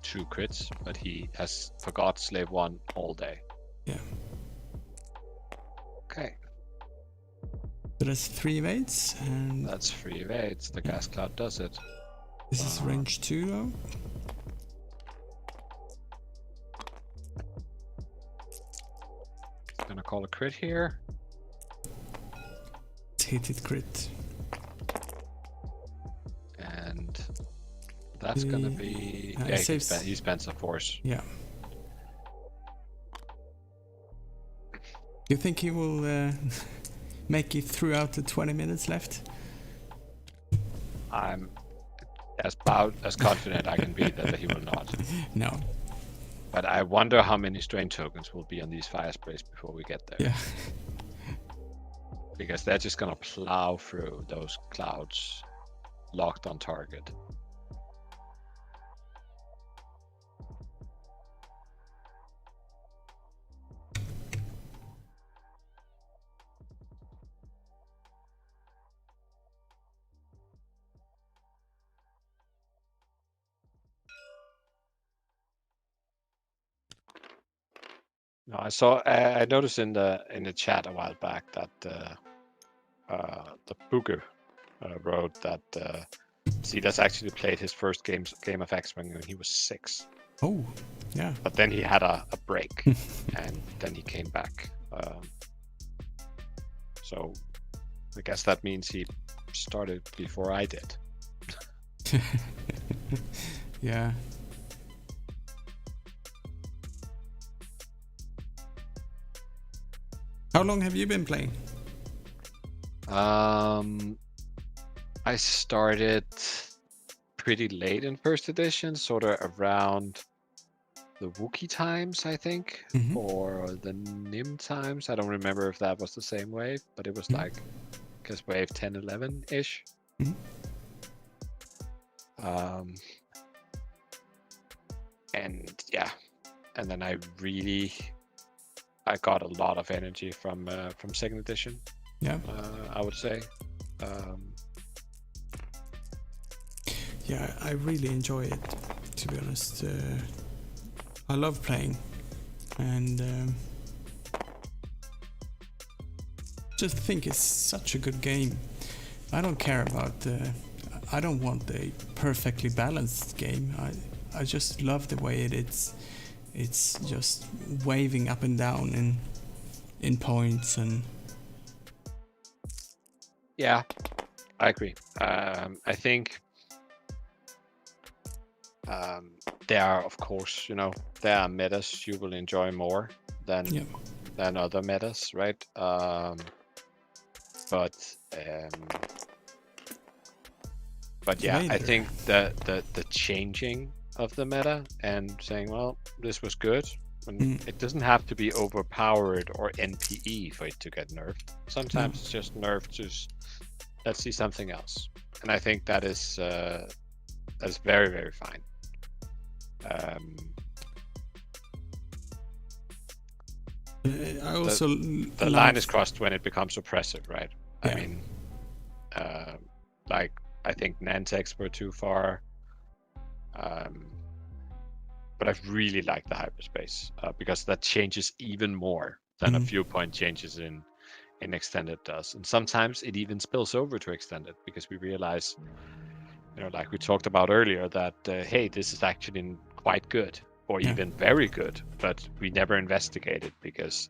2 crits, but he has forgot Slave 1 all day. Yeah. Okay. So that's 3 evades, and That's 3 evades. The gas cloud does it. this is range 2 though. Gonna call a crit here. It's hit it crit. And that's gonna be... he yeah, saves- he spends a force. Yeah. You think he will make it throughout the 20 minutes left? I'm about as confident I can be that he will not. No. But I wonder how many strain tokens will be on these fire sprays before we get there. Yeah. Because they're just gonna plow through those clouds locked on target. No, I noticed in the chat a while back that the Booger wrote that Silas actually played his first game of X-Wing when he was 6. Oh, yeah. But then he had a break, and then he came back. So I guess that means he started before I did. Yeah. How long have you been playing? I started pretty late in first edition, sort of around the Wookiee times, I think, or the Nim times. I don't remember if that was the same wave, but it was like, I guess, wave 10, 11-ish. And yeah, and then I got a lot of energy from second edition. Yeah. I would say. Yeah, I really enjoy it, to be honest. I love playing, and just think it's such a good game. I don't care about I don't want a perfectly balanced game. I just love the way it's just waving up and down in points and... Yeah, I agree. I think there are, of course, there are metas you will enjoy more than other metas, right? But yeah, I think the changing of the meta and saying, well, this was good. And it doesn't have to be overpowered or NPE for it to get nerfed. Sometimes it's just nerfed to let's see something else. And I think that is very, very fine. I also the line is crossed when it becomes oppressive, right? Yeah. I mean, like I think Nantex were too far. But I really like the hyperspace because that changes even more than a few point changes in in extended does, and sometimes it even spills over to extended because we realize, like we talked about earlier, that hey, this is actually quite good or even very good, but we never investigated because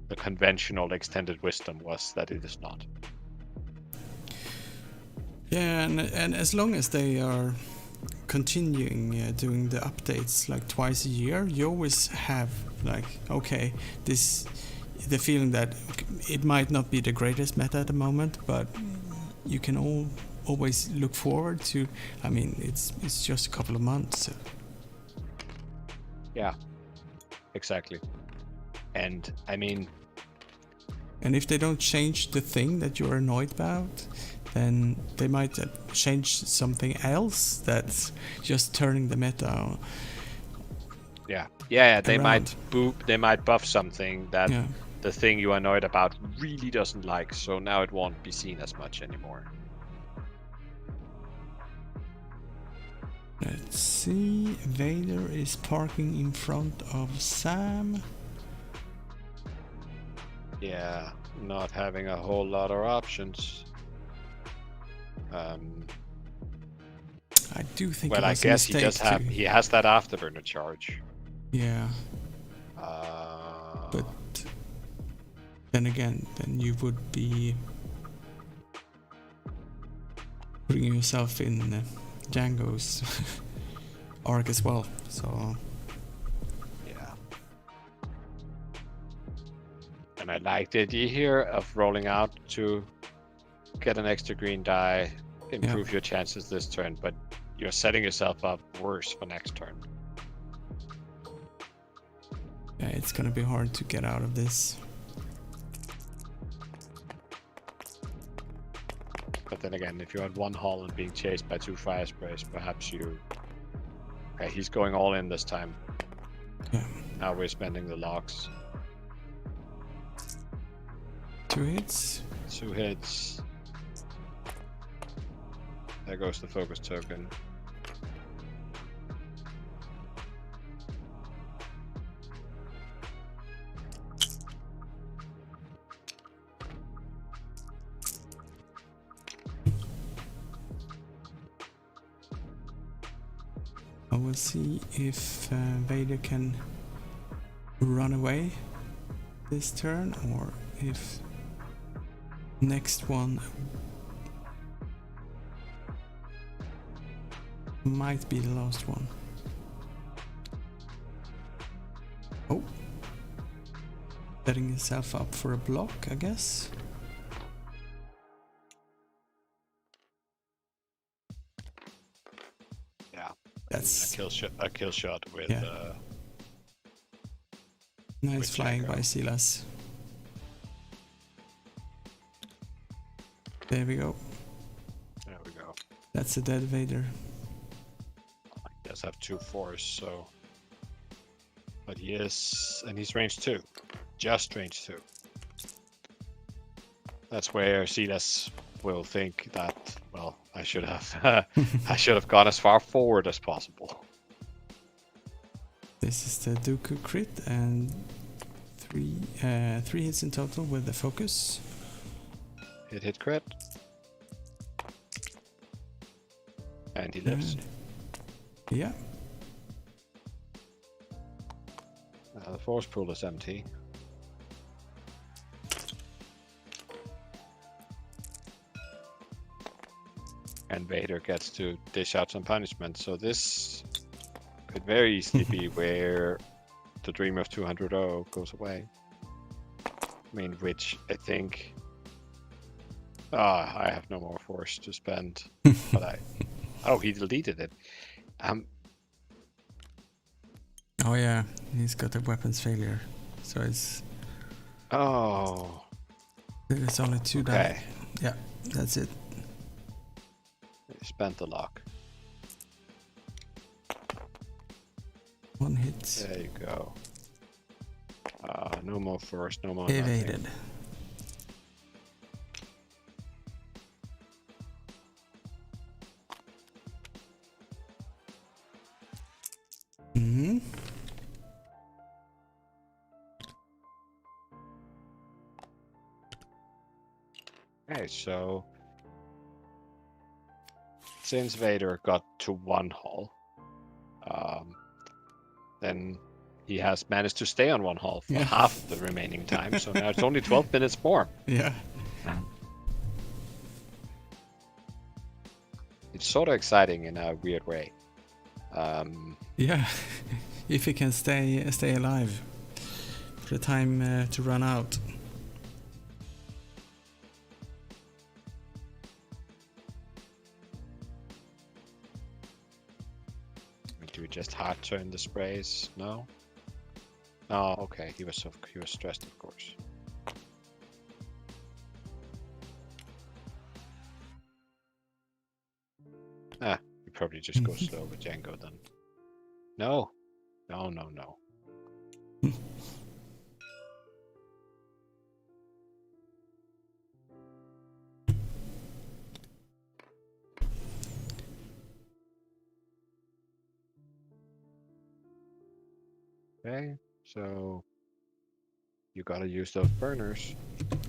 the conventional extended wisdom was that it is not. Yeah, and as long as they are continuing doing the updates like twice a year, you always have like, okay, the feeling that it might not be the greatest meta at the moment, but you can always look forward to. I mean, it's just a couple of months. So. Yeah, exactly. And I mean, and if they don't change the thing that you're annoyed about, then they might change something else that's just turning the meta. Yeah. They might buff something that the thing you are annoyed about really doesn't like, so now it won't be seen as much anymore. Let's see. Vader is parking in front of Sam. Yeah, not having a whole lot of options. I do think. Well, it was a mistake he has that afterburner charge. Yeah. But then again, then you would be putting yourself in Django's arc as well. So. Yeah. And I like the idea here of rolling out to get an extra green die, improve your chances this turn, but you're setting yourself up worse for next turn. Yeah, it's gonna be hard to get out of this. But then again, if you're at one hull and being chased by 2 fire sprays, perhaps you... Okay, he's going all in this time. Yeah. Now we're spending the locks. 2 hits. 2 hits. There goes the focus token. I will see if Vader can run away this turn, or if next one might be the last one. Oh, setting himself up for a block, I guess. Yeah, that's a kill shot with. Nice flying by Silas. There we go. There we go. That's a dead Vader. He does have 2 force, so. But he is, and he's range 2, just range 2. That's where Silas will think that, well, I should have, I should have gone as far forward as possible. This is the Dooku crit, and 3 hits in total with the focus. Hit crit. And he lives. Yeah. The force pool is empty. And Vader gets to dish out some punishment. So this could very easily be where the dream of 200-0 goes away. I mean, which I think... I have no more force to spend. But Oh, he deleted it. Oh yeah, he's got a weapons failure. So it's... Oh. There's only 2 die. Yeah, that's it. He spent the lock. 1 hit. There you go. No more force, no more evaded. Nothing. Mm-hmm. so since Vader got to 1 hull, then he has managed to stay on 1 hull for half the remaining time. So now it's only 12 minutes more. Yeah. It's sort of exciting in a weird way. Yeah, if he can stay alive for the time to run out. Do we just hard turn the sprays? No. Oh, okay. He was stressed, of course. You probably just go slow with Django then. No. No. Okay, so you gotta use those burners.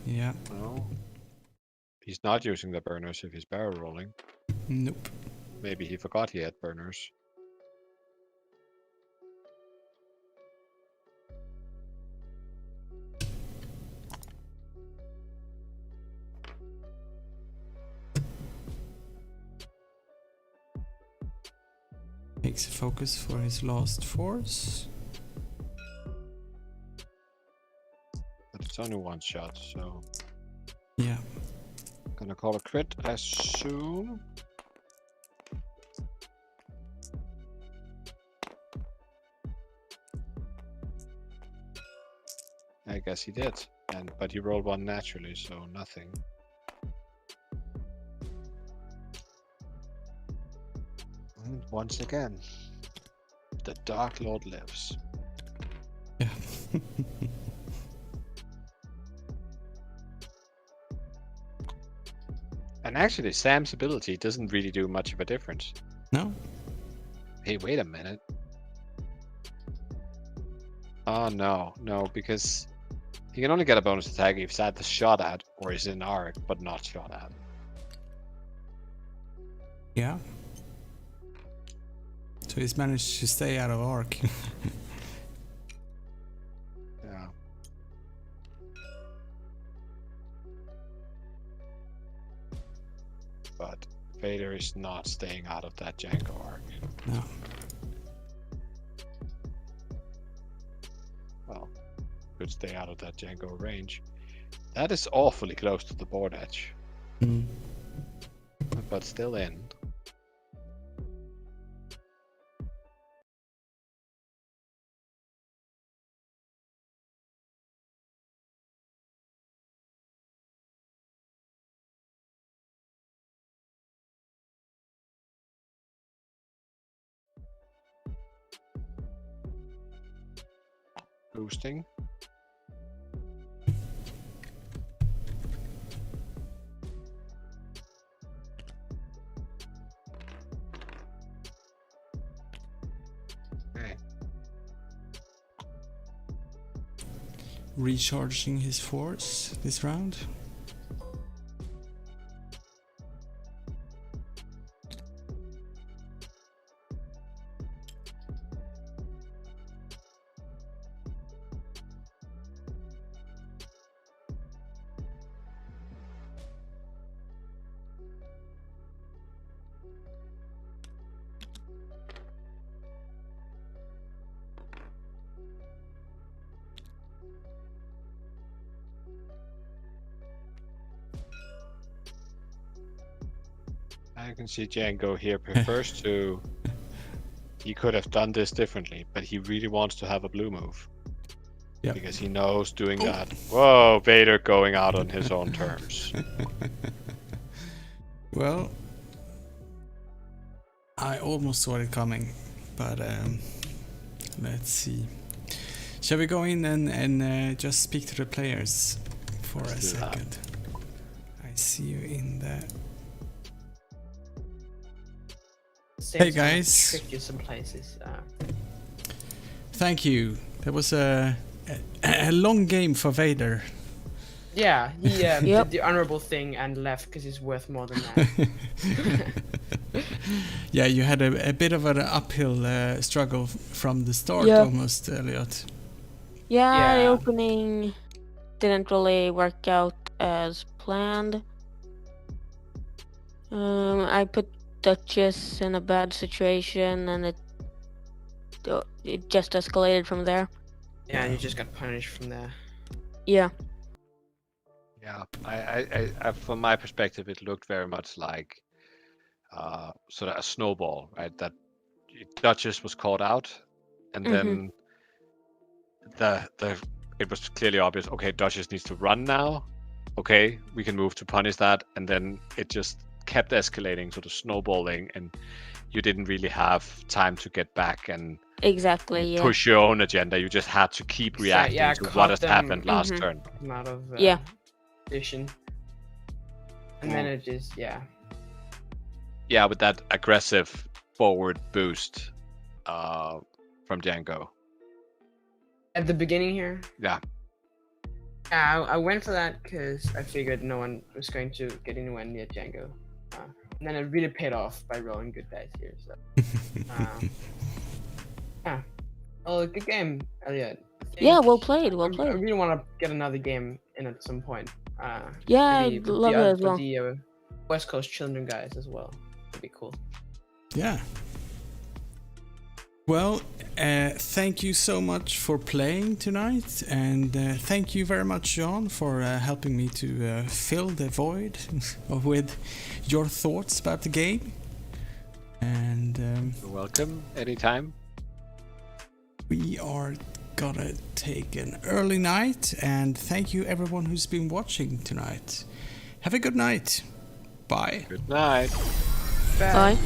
Yeah. No. He's not using the burners if he's barrel rolling. Nope. Maybe he forgot he had burners. Makes a focus for his last force. But it's only 1 shot, so... Yeah. Gonna call a crit, I assume. I guess he did. But he rolled 1 naturally, so nothing. And once again, the Dark Lord lives. Yeah. And actually, Sam's ability doesn't really do much of a difference. No? Hey, wait a minute. Oh, no, because he can only get a bonus attack if he's either shot at or is in arc, but not shot at. Yeah. So he's managed to stay out of arc. Yeah. But Vader is not staying out of that Django arc. No. Well, could stay out of that Django range. That is awfully close to the board edge. Mm. But still in. Boosting. Okay. Recharging his force this round. I can see Django here prefers to... He could have done this differently, but he really wants to have a blue move. Yeah. Because he knows doing that... Whoa, Vader going out on his own terms. Well, I almost saw it coming, but let's see. Shall we go in and just speak to the players for a second? I see you in there. Hey guys. Trick you some places. Thank you. That was a long game for Vader. Yeah, he Yep. did the honorable thing and left because he's worth more than that. Yeah, you had a bit of an uphill struggle from the start, Yep. almost, Elliot. Yeah, the Yeah. opening didn't really work out as planned. I put Duchess in a bad situation, and it just escalated from there. Yeah, and you just got punished from there. Yeah. Yeah, I from my perspective, it looked very much like sort of a snowball, right? That Duchess was caught out, and then it was clearly obvious. Okay, Duchess needs to run now. Okay, we can move to punish that, and then it just kept escalating, sort of snowballing, and you didn't really have time to get back and Exactly. Yeah. push your own agenda. You just had to keep reacting yeah, to caught what has them- happened last turn. Out of Yeah. position. And then it just Yeah, with that aggressive forward boost from Django. at the beginning here. Yeah. I went for that because I figured no one was going to get anywhere near Django. And then it really paid off by rolling good dice here. So, yeah. Oh, good game, Elliot. Yeah, well played. Well I played. really want to get another game in at some point. Yeah, maybe I'd with love the, it oth- as well. with the West Coast Children guys as well. That'd be cool. Yeah. Well, thank you so much for playing tonight, and thank you very much, John, for helping me to fill the void with your thoughts about the game. And You're welcome. Anytime. we are gonna take an early night, and thank you everyone who's been watching tonight. Have a good night. Bye. Good night. Bye.